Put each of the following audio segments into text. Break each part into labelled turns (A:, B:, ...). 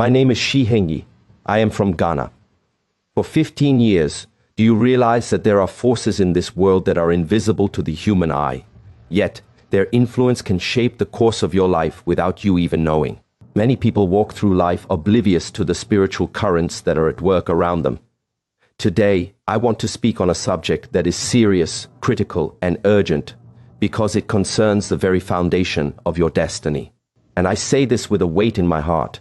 A: My name is Shihengi. I am from Ghana. For 15 years, do you realize that there are forces in this world that are invisible to the human eye? Yet, their influence can shape the course of your life without you even knowing. Many people walk through life oblivious to the spiritual currents that are at work around them. Today, I want to speak on a subject that is serious, critical, and urgent because it concerns the very foundation of your destiny. And I say this with a weight in my heart.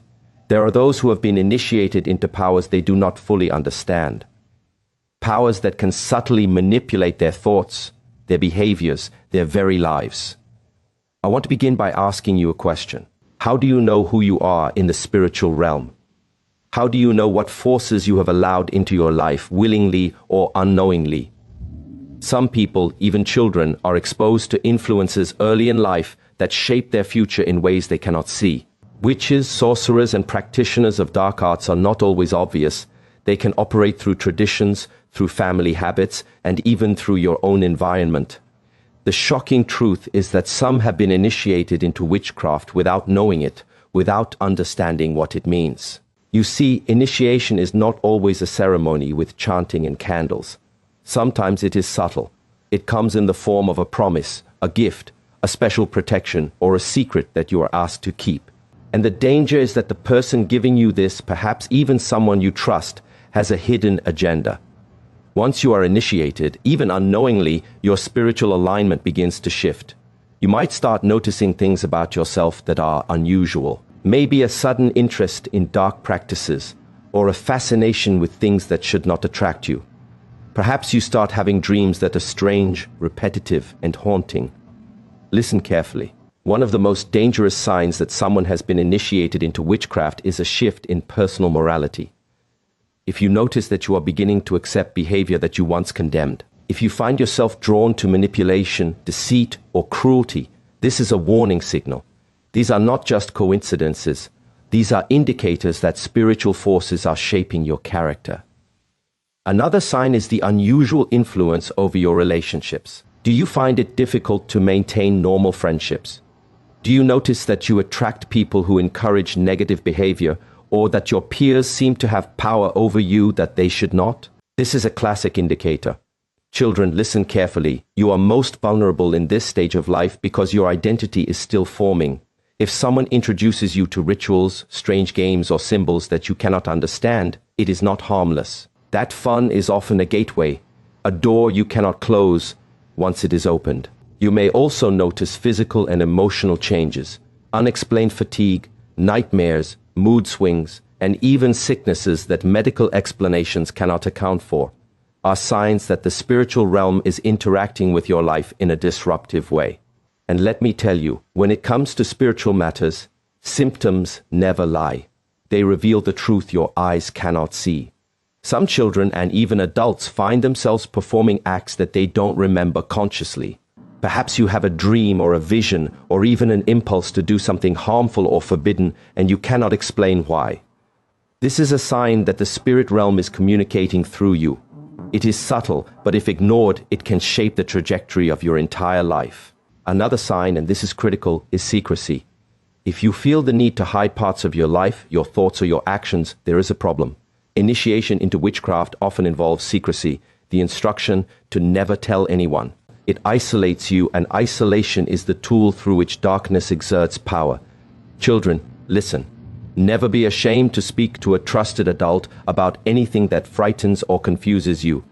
A: There are those who have been initiated into powers they do not fully understand. Powers that can subtly manipulate their thoughts, their behaviors, their very lives. I want to begin by asking you a question. How do you know who you are in the spiritual realm? How do you know what forces you have allowed into your life, willingly or unknowingly? Some people, even children, are exposed to influences early in life that shape their future in ways they cannot see. Witches, sorcerers, and practitioners of dark arts are not always obvious. They can operate through traditions, through family habits, and even through your own environment. The shocking truth is that some have been initiated into witchcraft without knowing it, without understanding what it means. You see, initiation is not always a ceremony with chanting and candles. Sometimes it is subtle. It comes in the form of a promise, a gift, a special protection, or a secret that you are asked to keep. And the danger is that the person giving you this, perhaps even someone you trust, has a hidden agenda. Once you are initiated, even unknowingly, your spiritual alignment begins to shift. You might start noticing things about yourself that are unusual. Maybe a sudden interest in dark practices, or a fascination with things that should not attract you. Perhaps you start having dreams that are strange, repetitive, and haunting. Listen carefully. One of the most dangerous signs that someone has been initiated into witchcraft is a shift in personal morality. If you notice that you are beginning to accept behavior that you once condemned, if you find yourself drawn to manipulation, deceit, or cruelty, this is a warning signal. These are not just coincidences. These are indicators that spiritual forces are shaping your character. Another sign is the unusual influence over your relationships. Do you find it difficult to maintain normal friendships? Do you notice that you attract people who encourage negative behavior, or that your peers seem to have power over you that they should not? This is a classic indicator. Children, listen carefully. You are most vulnerable in this stage of life because your identity is still forming. If someone introduces you to rituals, strange games, or symbols that you cannot understand, it is not harmless. That fun is often a gateway, a door you cannot close once it is opened. You may also notice physical and emotional changes, unexplained fatigue, nightmares, mood swings, and even sicknesses that medical explanations cannot account for, are signs that the spiritual realm is interacting with your life in a disruptive way. And let me tell you, when it comes to spiritual matters, symptoms never lie. They reveal the truth your eyes cannot see. Some children and even adults find themselves performing acts that they don't remember consciously. Perhaps you have a dream or a vision or even an impulse to do something harmful or forbidden, and you cannot explain why. This is a sign that the spirit realm is communicating through you. It is subtle, but if ignored, it can shape the trajectory of your entire life. Another sign, and this is critical, is secrecy. If you feel the need to hide parts of your life, your thoughts, or your actions, there is a problem. Initiation into witchcraft often involves secrecy, the instruction to never tell anyone. It isolates you, and isolation is the tool through which darkness exerts power. Children, listen. Never be ashamed to speak to a trusted adult about anything that frightens or confuses you.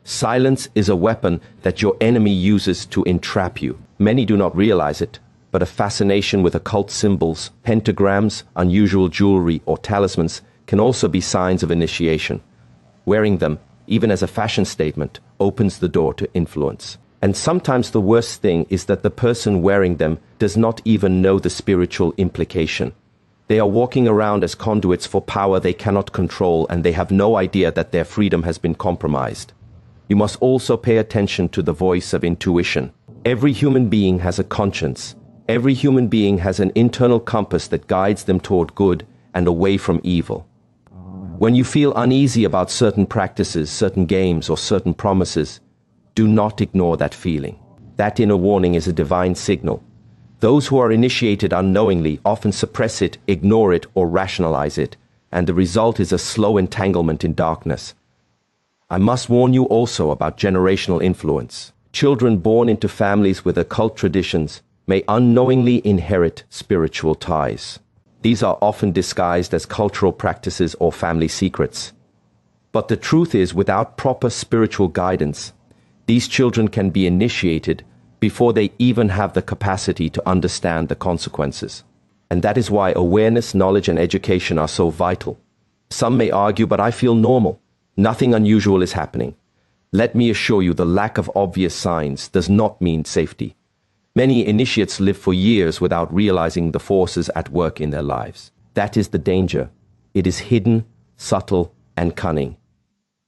A: Silence is a weapon that your enemy uses to entrap you. Many do not realize it, but a fascination with occult symbols, pentagrams, unusual jewelry, or talismans can also be signs of initiation. Wearing them, even as a fashion statement, opens the door to influence. And sometimes the worst thing is that the person wearing them does not even know the spiritual implication. They are walking around as conduits for power they cannot control, and they have no idea that their freedom has been compromised. You must also pay attention to the voice of intuition. Every human being has a conscience. Every human being has an internal compass that guides them toward good and away from evil. When you feel uneasy about certain practices, certain games, or certain promises, do not ignore that feeling. That inner warning is a divine signal. Those who are initiated unknowingly often suppress it, ignore it, or rationalize it. and the result is a slow entanglement in darkness. I must warn you also about generational influence. Children born into families with occult traditions may unknowingly inherit spiritual ties. These are often disguised as cultural practices or family secrets. But the truth is, without proper spiritual guidance, these children can be initiated before they even have the capacity to understand the consequences. And that is why awareness, knowledge, and education are so vital. Some may argue, but I feel normal. Nothing unusual is happening. Let me assure you, the lack of obvious signs does not mean safety. Many initiates live for years without realizing the forces at work in their lives. That is the danger. It is hidden, subtle, and cunning.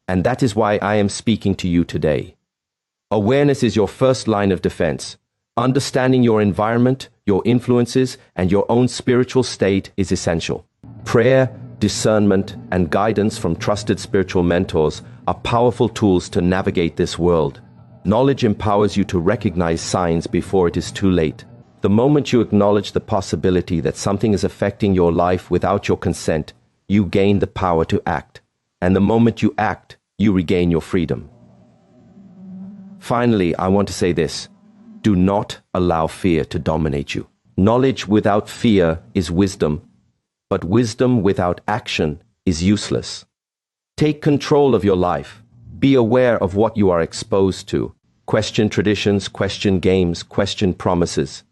A: And that is why I am speaking to you today. Awareness is your first line of defense. Understanding your environment, your influences, and your own spiritual state is essential. Prayer, discernment, and guidance from trusted spiritual mentors are powerful tools to navigate this world. Knowledge empowers you to recognize signs before it is too late. The moment you acknowledge the possibility that something is affecting your life without your consent, you gain the power to act. And the moment you act, you regain your freedom. Finally, I want to say this. Do not allow fear to dominate you. Knowledge without fear is wisdom, but wisdom without action is useless. Take control of your life. Be aware of what you are exposed to. Question traditions, question games, question promises.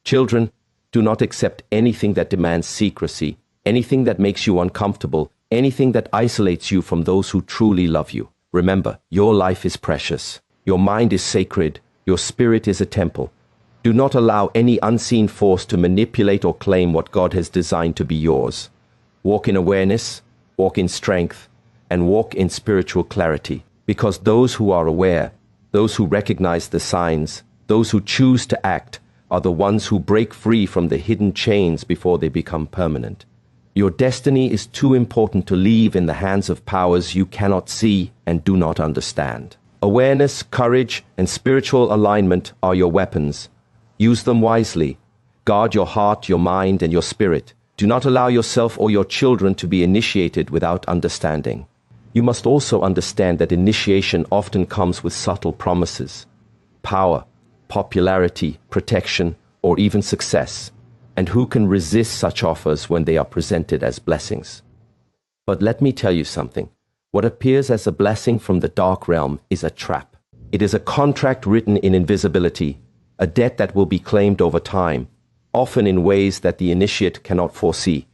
A: Children, do not accept anything that demands secrecy, anything that makes you uncomfortable, anything that isolates you from those who truly love you. Remember, your life is precious. Your mind is sacred. Your spirit is a temple. Do not allow any unseen force to manipulate or claim what God has designed to be yours. Walk in awareness, walk in strength, and walk in spiritual clarity. Because those who are aware, those who recognize the signs, those who choose to act, are the ones who break free from the hidden chains before they become permanent. Your destiny is too important to leave in the hands of powers you cannot see and do not understand. Awareness, courage, and spiritual alignment are your weapons. Use them wisely. Guard your heart, your mind, and your spirit. Do not allow yourself or your children to be initiated without understanding. You must also understand that initiation often comes with subtle promises. Power, popularity, protection, or even success. And who can resist such offers when they are presented as blessings? But let me tell you something. What appears as a blessing from the dark realm is a trap. It is a contract written in invisibility, a debt that will be claimed over time, often in ways that the initiate cannot foresee.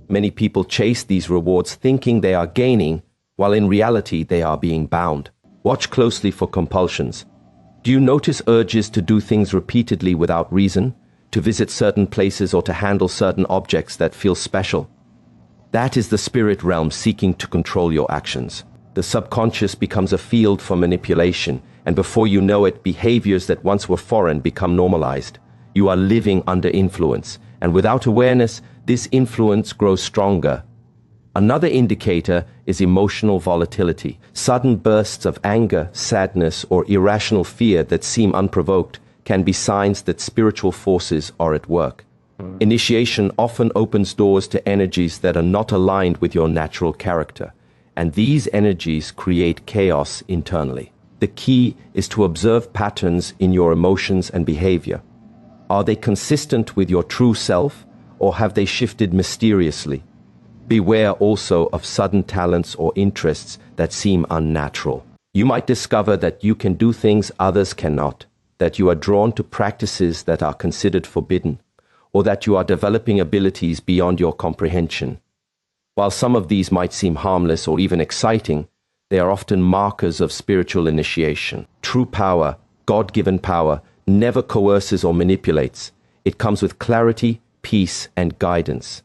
A: Many people chase these rewards thinking they are gaining, while in reality they are being bound. Watch closely for compulsions. Do you notice urges to do things repeatedly without reason, to visit certain places or to handle certain objects that feel special? That is the spirit realm seeking to control your actions. The subconscious becomes a field for manipulation, and before you know it, behaviors that once were foreign become normalized. You are living under influence, and without awareness, this influence grows stronger. Another indicator is emotional volatility. Sudden bursts of anger, sadness, or irrational fear that seem unprovoked can be signs that spiritual forces are at work. Initiation often opens doors to energies that are not aligned with your natural character, and these energies create chaos internally. The key is to observe patterns in your emotions and behavior. Are they consistent with your true self, or have they shifted mysteriously? Beware also of sudden talents or interests that seem unnatural. You might discover that you can do things others cannot, that you are drawn to practices that are considered forbidden, or that you are developing abilities beyond your comprehension. While some of these might seem harmless or even exciting, they are often markers of spiritual initiation. True power, God-given power, never coerces or manipulates. It comes with clarity, peace, and guidance.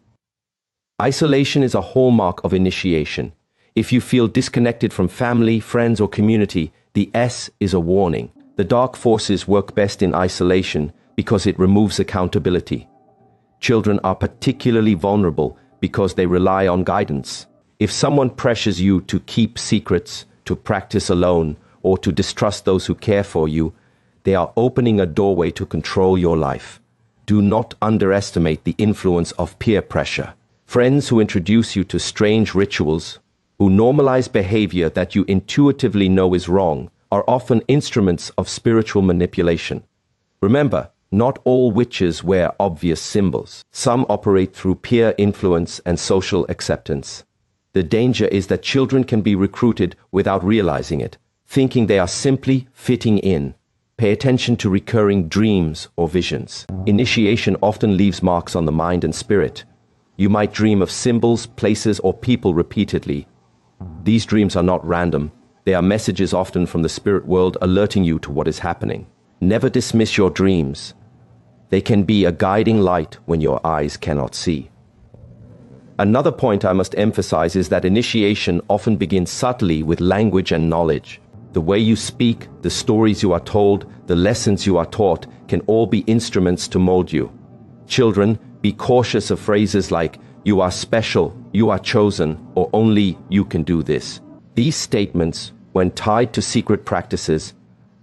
A: Isolation is a hallmark of initiation. If you feel disconnected from family, friends, or community, the S is a warning. The dark forces work best in isolation because it removes accountability. Children are particularly vulnerable because they rely on guidance. If someone pressures you to keep secrets, to practice alone, or to distrust those who care for you, they are opening a doorway to control your life. Do not underestimate the influence of peer pressure. Friends who introduce you to strange rituals, who normalize behavior that you intuitively know is wrong, are often instruments of spiritual manipulation. Remember, not all witches wear obvious symbols. Some operate through peer influence and social acceptance. The danger is that children can be recruited without realizing it, thinking they are simply fitting in. Pay attention to recurring dreams or visions. Initiation often leaves marks on the mind and spirit. You might dream of symbols, places, or people repeatedly. These dreams are not random. They are messages often from the spirit world alerting you to what is happening. Never dismiss your dreams. They can be a guiding light when your eyes cannot see. Another point I must emphasize is that initiation often begins subtly with language and knowledge. The way you speak, the stories you are told, the lessons you are taught can all be instruments to mold you. Children, be cautious of phrases like, "You are special," "You are chosen," or "Only you can do this." These statements, when tied to secret practices,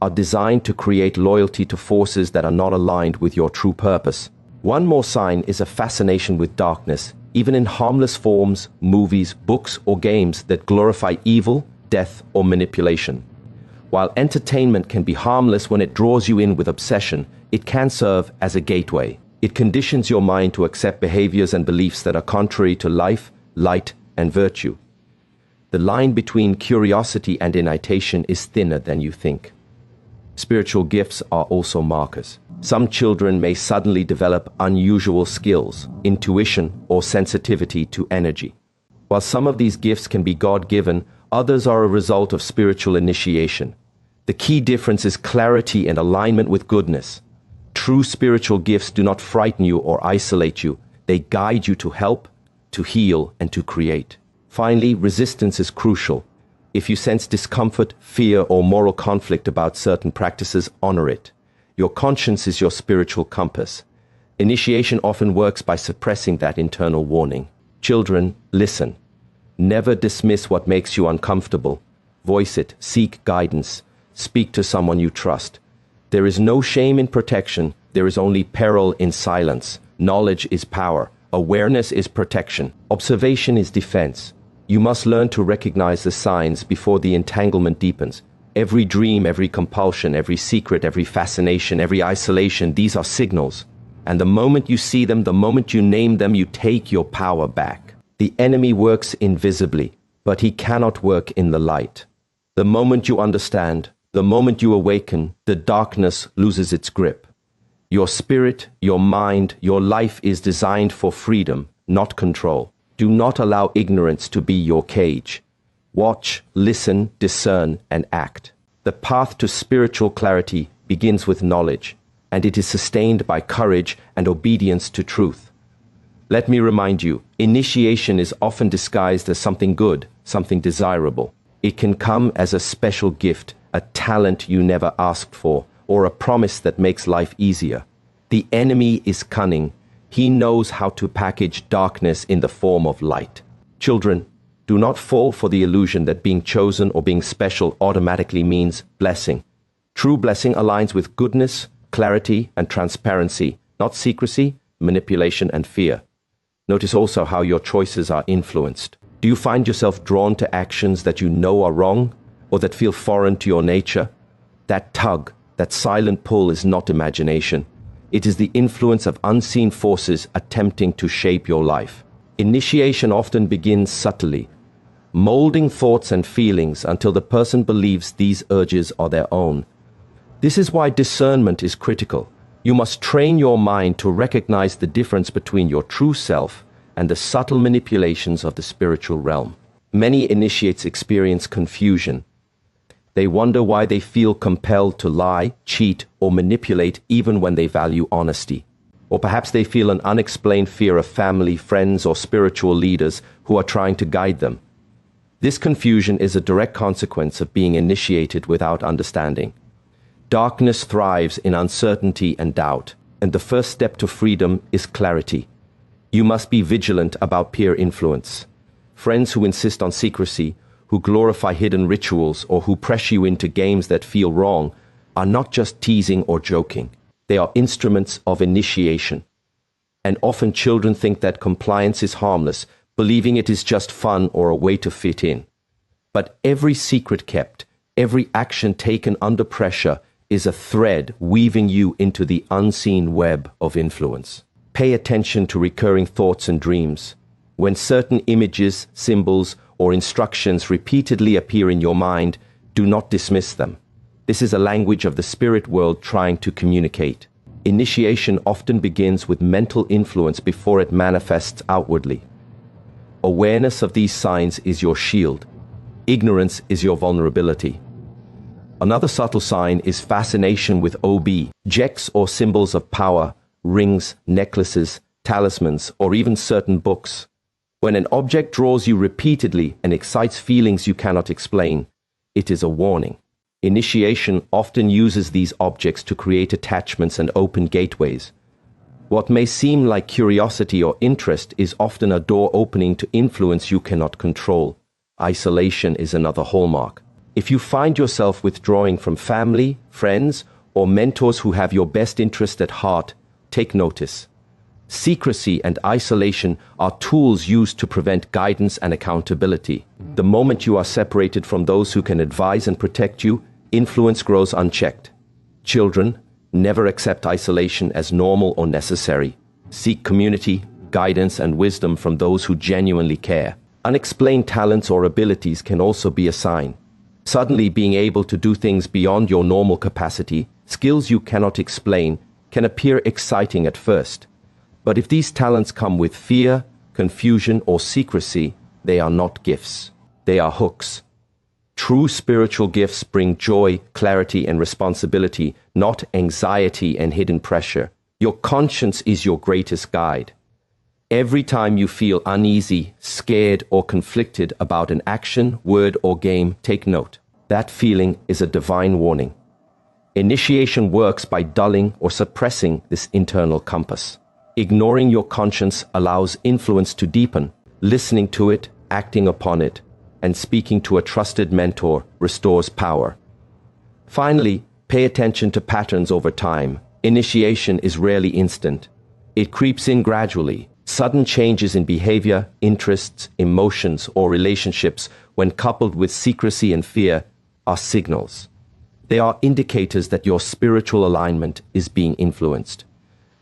A: are designed to create loyalty to forces that are not aligned with your true purpose. One more sign is a fascination with darkness, even in harmless forms, movies, books, or games that glorify evil, death, or manipulation. While entertainment can be harmless when it draws you in with obsession, it can serve as a gateway. It conditions your mind to accept behaviors and beliefs that are contrary to life, light, and virtue. The line between curiosity and initiation is thinner than you think. Spiritual gifts are also markers. Some children may suddenly develop unusual skills, intuition, or sensitivity to energy. While some of these gifts can be God-given, others are a result of spiritual initiation. The key difference is clarity and alignment with goodness. True spiritual gifts do not frighten you or isolate you. They guide you to help, to heal, and to create. Finally, resistance is crucial. If you sense discomfort, fear, or moral conflict about certain practices, honor it. Your conscience is your spiritual compass. Initiation often works by suppressing that internal warning. Children, listen. Never dismiss what makes you uncomfortable. Voice it, seek guidance, speak to someone you trust. There is no shame in protection, there is only peril in silence. Knowledge is power, awareness is protection, observation is defense. You must learn to recognize the signs before the entanglement deepens. Every dream, every compulsion, every secret, every fascination, every isolation, these are signals. And the moment you see them, the moment you name them, you take your power back. The enemy works invisibly, but he cannot work in the light. The moment you understand, the moment you awaken, the darkness loses its grip. Your spirit, your mind, your life is designed for freedom, not control. Do not allow ignorance to be your cage. Watch, listen, discern, and act. The path to spiritual clarity begins with knowledge, and it is sustained by courage and obedience to truth. Let me remind you, initiation is often disguised as something good, something desirable. It can come as a special gift, a talent you never asked for, or a promise that makes life easier. The enemy is cunning. He knows how to package darkness in the form of light. Children, do not fall for the illusion that being chosen or being special automatically means blessing. True blessing aligns with goodness, clarity, and transparency, not secrecy, manipulation, and fear. Notice also how your choices are influenced. Do you find yourself drawn to actions that you know are wrong or that feel foreign to your nature? That tug, that silent pull is not imagination. It is the influence of unseen forces attempting to shape your life. Initiation often begins subtly, molding thoughts and feelings until the person believes these urges are their own. This is why discernment is critical. You must train your mind to recognize the difference between your true self and the subtle manipulations of the spiritual realm. Many initiates experience confusion. They wonder why they feel compelled to lie, cheat, or manipulate even when they value honesty. Or perhaps they feel an unexplained fear of family, friends, or spiritual leaders who are trying to guide them. This confusion is a direct consequence of being initiated without understanding. Darkness thrives in uncertainty and doubt, and the first step to freedom is clarity. You must be vigilant about peer influence. Friends who insist on secrecy, who glorify hidden rituals, or who pressure you into games that feel wrong, are not just teasing or joking. They are instruments of initiation. and often children think that compliance is harmless, believing it is just fun or a way to fit in. But every secret kept, every action taken under pressure is a thread weaving you into the unseen web of influence. Pay attention to recurring thoughts and dreams. When certain images, symbols, or instructions repeatedly appear in your mind, do not dismiss them. This is a language of the spirit world trying to communicate. Initiation often begins with mental influence before it manifests outwardly. Awareness of these signs is your shield. Ignorance is your vulnerability. Another subtle sign is fascination with objects or symbols of power, rings, necklaces, talismans, or even certain books. When an object draws you repeatedly and excites feelings you cannot explain, it is a warning. Initiation often uses these objects to create attachments and open gateways. What may seem like curiosity or interest is often a door opening to influence you cannot control. Isolation is another hallmark. If you find yourself withdrawing from family, friends, or mentors who have your best interest at heart, take notice. Secrecy and isolation are tools used to prevent guidance and accountability. The moment you are separated from those who can advise and protect you, influence grows unchecked. Children, never accept isolation as normal or necessary. Seek community, guidance, and wisdom from those who genuinely care. Unexplained talents or abilities can also be a sign. Suddenly being able to do things beyond your normal capacity, skills you cannot explain, can appear exciting at first. But if these talents come with fear, confusion, or secrecy, they are not gifts. They are hooks. True spiritual gifts bring joy, clarity, and responsibility, not anxiety and hidden pressure. Your conscience is your greatest guide. Every time you feel uneasy, scared, or conflicted about an action, word, or game, take note. That feeling is a divine warning. Initiation works by dulling or suppressing this internal compass. Ignoring your conscience allows influence to deepen. Listening to it, acting upon it, and speaking to a trusted mentor restores power. Finally, pay attention to patterns over time. Initiation is rarely instant. It creeps in gradually. Sudden changes in behavior, interests, emotions, or relationships, when coupled with secrecy and fear, are signals. They are indicators that your spiritual alignment is being influenced.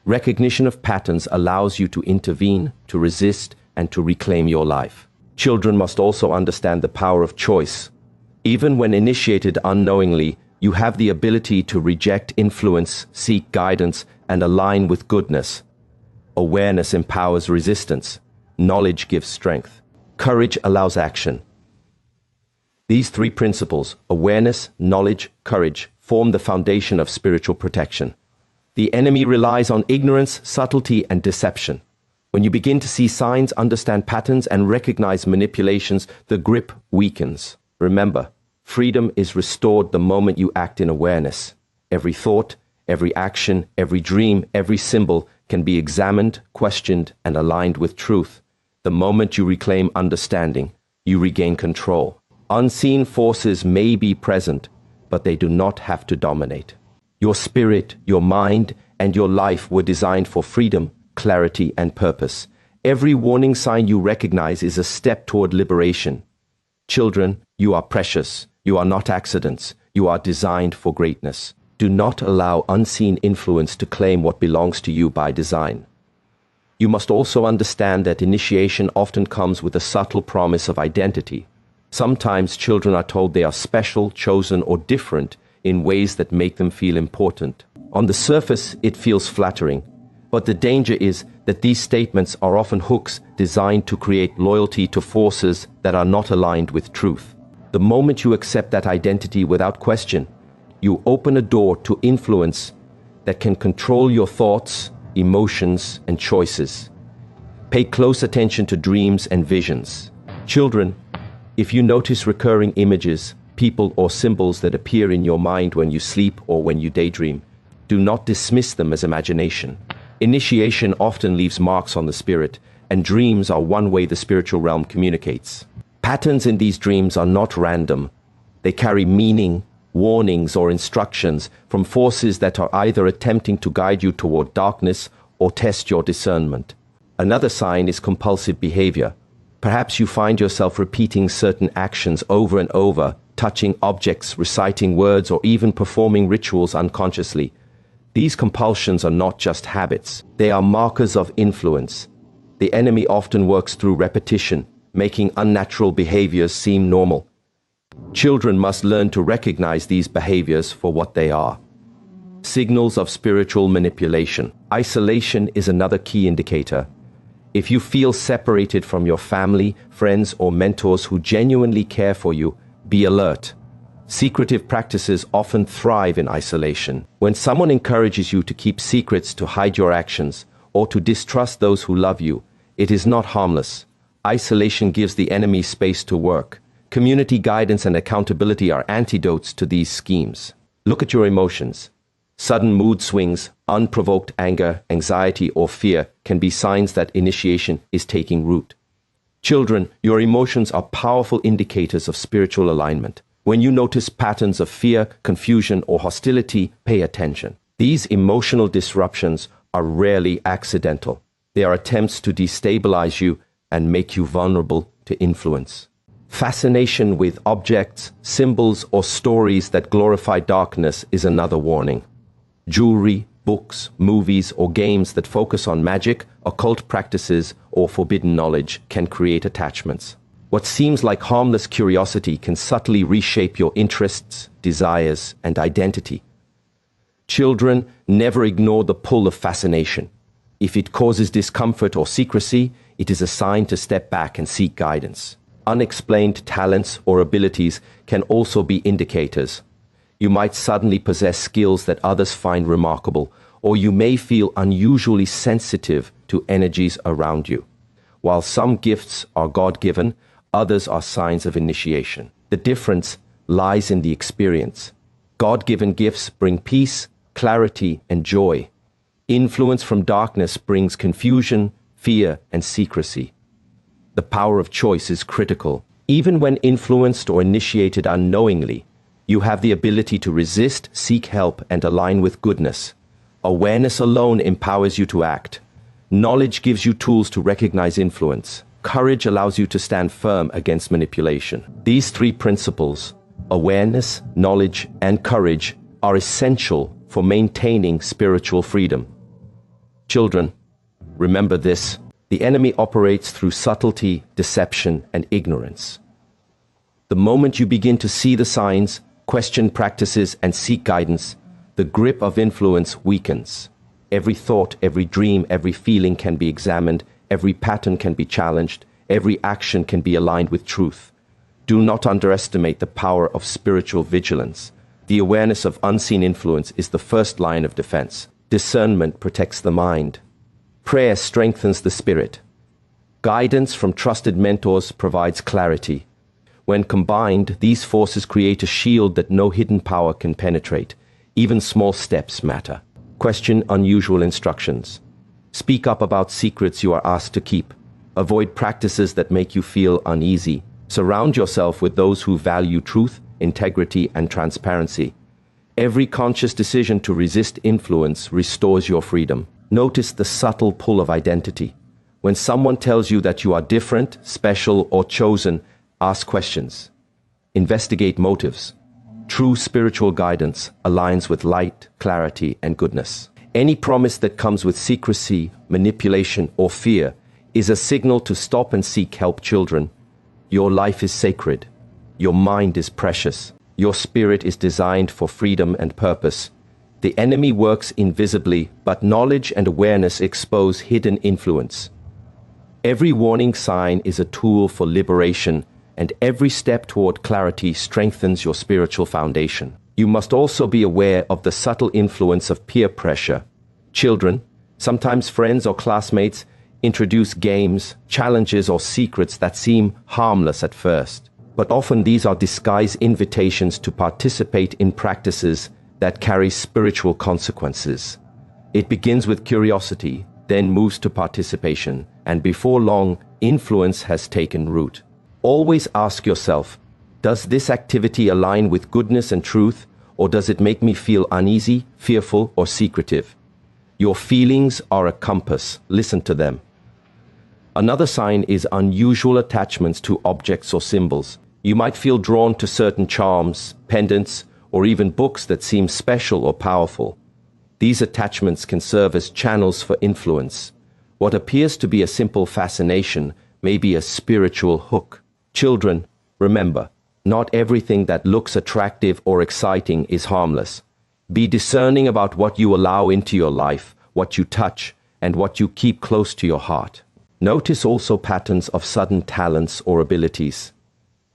A: Recognition of patterns allows you to intervene, to resist, and to reclaim your life. Children must also understand the power of choice. Even when initiated unknowingly, you have the ability to reject influence, seek guidance, and align with goodness. Awareness empowers resistance. Knowledge gives strength. Courage allows action. These three principles, awareness, knowledge, courage, form the foundation of spiritual protection. The enemy relies on ignorance, subtlety, and deception. When you begin to see signs, understand patterns, and recognize manipulations, the grip weakens. Remember, freedom is restored the moment you act in awareness. Every thought, every action, every dream, every symbol can be examined, questioned, and aligned with truth. The moment you reclaim understanding, you regain control. Unseen forces may be present, but they do not have to dominate. Your spirit, your mind, and your life were designed for freedom, clarity, and purpose. Every warning sign you recognize is a step toward liberation. Children, you are precious. You are not accidents. You are designed for greatness. Do not allow unseen influence to claim what belongs to you by design. You must also understand that initiation often comes with a subtle promise of identity. Sometimes children are told they are special, chosen, or different in ways that make them feel important. On the surface, it feels flattering, but the danger is that these statements are often hooks designed to create loyalty to forces that are not aligned with truth. The moment you accept that identity without question, you open a door to influence that can control your thoughts, emotions, and choices. Pay close attention to dreams and visions. Children, if you notice recurring images, people, or symbols that appear in your mind when you sleep or when you daydream, do not dismiss them as imagination. Initiation often leaves marks on the spirit, and dreams are one way the spiritual realm communicates. Patterns in these dreams are not random. They carry meaning, warnings, or instructions from forces that are either attempting to guide you toward darkness or test your discernment. Another sign is compulsive behavior. Perhaps you find yourself repeating certain actions over and over, touching objects, reciting words, or even performing rituals unconsciously. These compulsions are not just habits. They are markers of influence. The enemy often works through repetition, making unnatural behaviors seem normal. Children must learn to recognize these behaviors for what they are. Signals of spiritual manipulation. Isolation is another key indicator. If you feel separated from your family, friends, or mentors who genuinely care for you, be alert. Secretive practices often thrive in isolation. When someone encourages you to keep secrets, to hide your actions, or to distrust those who love you, it is not harmless. Isolation gives the enemy space to work. Community guidance and accountability are antidotes to these schemes. Look at your emotions. Sudden mood swings, unprovoked anger, anxiety, or fear can be signs that initiation is taking root. Children, your emotions are powerful indicators of spiritual alignment. When you notice patterns of fear, confusion, or hostility, pay attention. These emotional disruptions are rarely accidental. They are attempts to destabilize you and make you vulnerable to influence. Fascination with objects, symbols, or stories that glorify darkness is another warning. Jewelry, books, movies, or games that focus on magic, occult practices, or forbidden knowledge can create attachments. What seems like harmless curiosity can subtly reshape your interests, desires, and identity. Children, never ignore the pull of fascination. If it causes discomfort or secrecy, it is a sign to step back and seek guidance. Unexplained talents or abilities can also be indicators. You might suddenly possess skills that others find remarkable, or you may feel unusually sensitive to energies around you. While some gifts are God-given, others are signs of initiation. The difference lies in the experience. God-given gifts bring peace, clarity, and joy. Influence from darkness brings confusion, fear, and secrecy. The power of choice is critical. Even when influenced or initiated unknowingly, you have the ability to resist, seek help, and align with goodness. Awareness alone empowers you to act. Knowledge gives you tools to recognize influence. Courage allows you to stand firm against manipulation. These three principles, awareness, knowledge, and courage, are essential for maintaining spiritual freedom. Children, remember this: the enemy operates through subtlety, deception, and ignorance. The moment you begin to see the signs, question practices, and seek guidance, the grip of influence weakens. Every thought, every dream, every feeling can be examined, every pattern can be challenged, every action can be aligned with truth. Do not underestimate the power of spiritual vigilance. The awareness of unseen influence is the first line of defense. Discernment protects the mind. Prayer strengthens the spirit. Guidance from trusted mentors provides clarity. When combined, these forces create a shield that no hidden power can penetrate. Even small steps matter. Question unusual instructions. Speak up about secrets you are asked to keep. Avoid practices that make you feel uneasy. Surround yourself with those who value truth, integrity, and transparency. Every conscious decision to resist influence restores your freedom. Notice the subtle pull of identity. When someone tells you that you are different, special, or chosen, ask questions. Investigate motives. True spiritual guidance aligns with light, clarity, and goodness. Any promise that comes with secrecy, manipulation, or fear is a signal to stop and seek help. Children, your life is sacred. Your mind is precious. Your spirit is designed for freedom and purpose. The enemy works invisibly, but knowledge and awareness expose hidden influence. Every warning sign is a tool for liberation, and every step toward clarity strengthens your spiritual foundation. You must also be aware of the subtle influence of peer pressure. Children, sometimes friends or classmates, introduce games, challenges, or secrets that seem harmless at first. But often these are disguised invitations to participate in practices that carry spiritual consequences. It begins with curiosity, then moves to participation, and before long, influence has taken root. Always ask yourself, does this activity align with goodness and truth, or does it make me feel uneasy, fearful, or secretive? Your feelings are a compass. Listen to them. Another sign is unusual attachments to objects or symbols. You might feel drawn to certain charms, pendants, or even books that seem special or powerful. These attachments can serve as channels for influence. What appears to be a simple fascination may be a spiritual hook. Children, remember, not everything that looks attractive or exciting is harmless. Be discerning about what you allow into your life, what you touch, and what you keep close to your heart. Notice also patterns of sudden talents or abilities.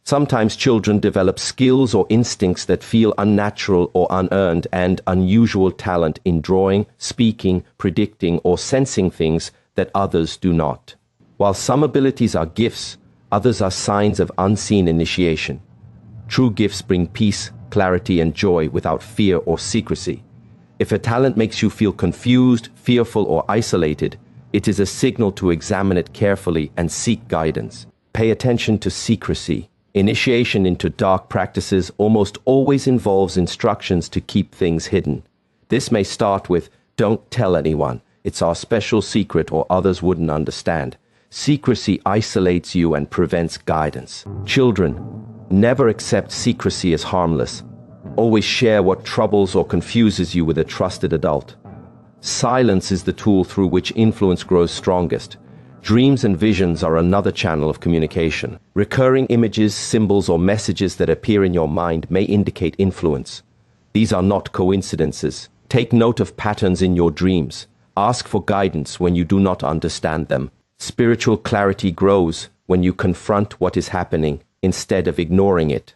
A: Sometimes children develop skills or instincts that feel unnatural or unearned, and unusual talent in drawing, speaking, predicting, or sensing things that others do not. While some abilities are gifts, others are signs of unseen initiation. True gifts bring peace, clarity, and joy without fear or secrecy. If a talent makes you feel confused, fearful, or isolated, it is a signal to examine it carefully and seek guidance. Pay attention to secrecy. Initiation into dark practices almost always involves instructions to keep things hidden. This may start with, "Don't tell anyone. It's our special secret or others wouldn't understand." Secrecy isolates you and prevents guidance. Children, never accept secrecy as harmless. Always share what troubles or confuses you with a trusted adult. Silence is the tool through which influence grows strongest. Dreams and visions are another channel of communication. Recurring images, symbols, or messages that appear in your mind may indicate influence. These are not coincidences. Take note of patterns in your dreams. Ask for guidance when you do not understand them. Spiritual clarity grows when you confront what is happening instead of ignoring it.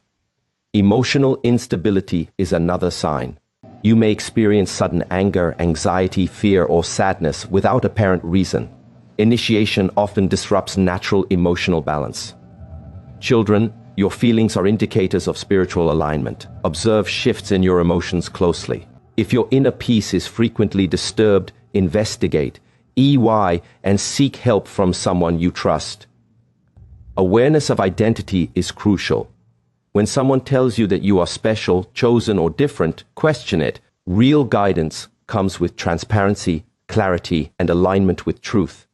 A: Emotional instability is another sign. You may experience sudden anger, anxiety, fear, or sadness without apparent reason. Initiation often disrupts natural emotional balance. Children, your feelings are indicators of spiritual alignment. Observe shifts in your emotions closely. If your inner peace is frequently disturbed, investigate, and seek help from someone you trust. Awareness of identity is crucial. When someone tells you that you are special, chosen, or different, question it. Real guidance comes with transparency, clarity, and alignment with truth.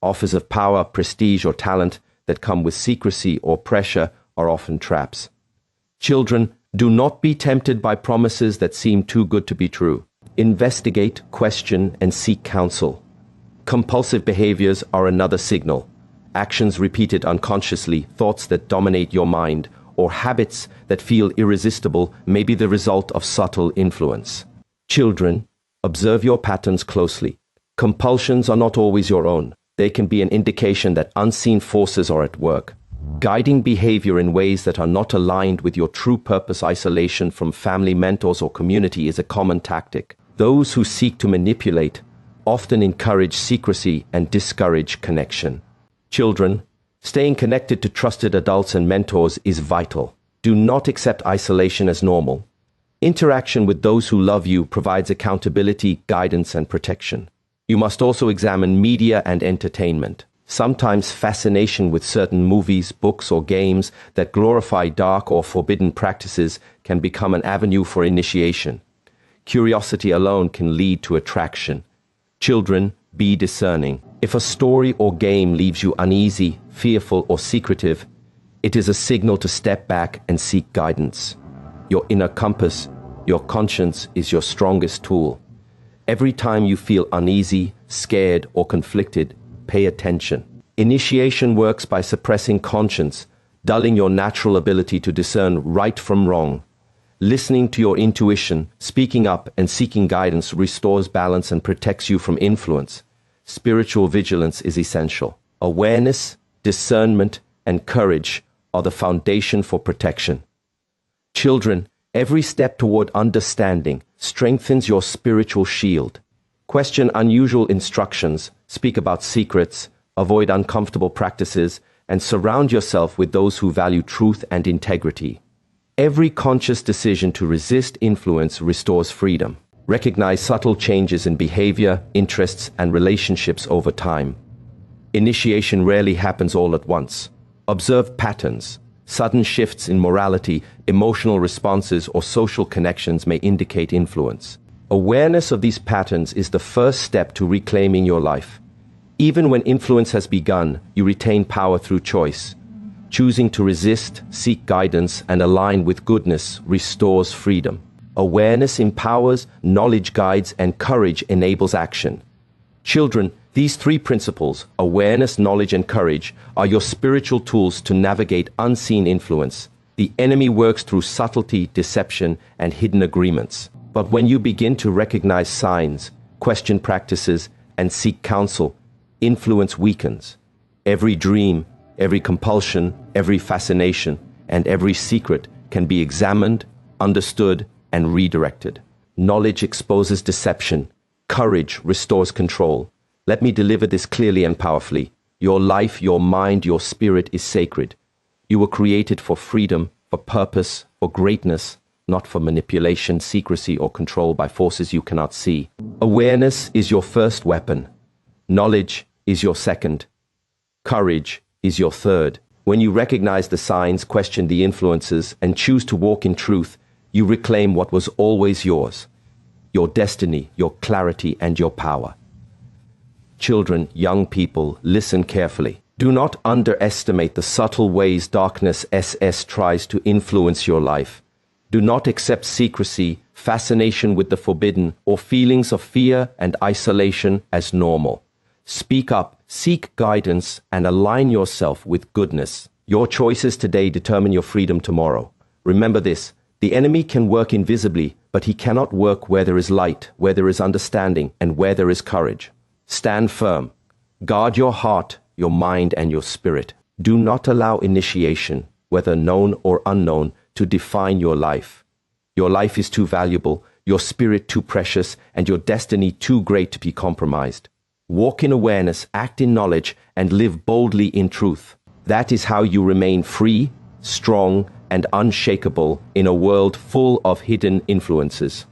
A: Offers of power, prestige, or talent that come with secrecy or pressure are often traps. Children, do not be tempted by promises that seem too good to be true. Investigate, question, and seek counsel. Compulsive behaviors are another signal. Actions repeated unconsciously, thoughts that dominate your mind, or habits that feel irresistible may be the result of subtle influence. Children, observe your patterns closely. Compulsions are not always your own. They can be an indication that unseen forces are at work. Guiding behavior in ways that are not aligned with your true purpose. Isolation from family, mentors, or community is a common tactic. Those who seek to manipulate often encourage secrecy and discourage connection. Children, staying connected to trusted adults and mentors is vital. Do not accept isolation as normal. Interaction with those who love you provides accountability, guidance, and protection. You must also examine media and entertainment. Sometimes fascination with certain movies, books, or games that glorify dark or forbidden practices can become an avenue for initiation. Curiosity alone can lead to attraction. Children, be discerning. If a story or game leaves you uneasy, fearful, or secretive, it is a signal to step back and seek guidance. Your inner compass, your conscience, is your strongest tool. Every time you feel uneasy, scared, or conflicted, pay attention. Initiation works by suppressing conscience, dulling your natural ability to discern right from wrong. Listening to your intuition, speaking up, and seeking guidance restores balance and protects you from influence. Spiritual vigilance is essential. Awareness, discernment, and courage are the foundation for protection. Children, every step toward understanding strengthens your spiritual shield. Question unusual instructions, speak about secrets, avoid uncomfortable practices, and surround yourself with those who value truth and integrity. Every conscious decision to resist influence restores freedom. Recognize subtle changes in behavior, interests, and relationships over time. Initiation rarely happens all at once. Observe patterns. Sudden shifts in morality, emotional responses, or social connections may indicate influence. Awareness of these patterns is the first step to reclaiming your life. Even when influence has begun, you retain power through choice. Choosing to resist, seek guidance, and align with goodness restores freedom. Awareness empowers, knowledge guides, and courage enables action. Children, these three principles, awareness, knowledge, and courage, are your spiritual tools to navigate unseen influence. The enemy works through subtlety, deception, and hidden agreements. But when you begin to recognize signs, question practices, and seek counsel, influence weakens. Every dream, every compulsion, every fascination, and every secret can be examined, understood, and redirected. Knowledge exposes deception. Courage restores control. Let me deliver this clearly and powerfully. Your life, your mind, your spirit is sacred. You were created for freedom, for purpose, for greatness, not for manipulation, secrecy, or control by forces you cannot see. Awareness is your first weapon. Knowledge is your second. Courage is your third. When you recognize the signs, question the influences, and choose to walk in truth, you reclaim what was always yours: your destiny, your clarity, and your power. Children, young people, listen carefully. Do not underestimate the subtle ways darkness tries to influence your life. Do not accept secrecy, fascination with the forbidden, or feelings of fear and isolation as normal. Speak up, seek guidance, and align yourself with goodness. Your choices today determine your freedom tomorrow. Remember this: the enemy can work invisibly, but he cannot work where there is light, where there is understanding, and where there is courage. Stand firm. Guard your heart, your mind, and your spirit. Do not allow initiation, whether known or unknown, to define your life. Your life is too valuable, your spirit too precious, and your destiny too great to be compromised. Walk in awareness, act in knowledge, and live boldly in truth. That is how you remain free, strong, and unshakable in a world full of hidden influences.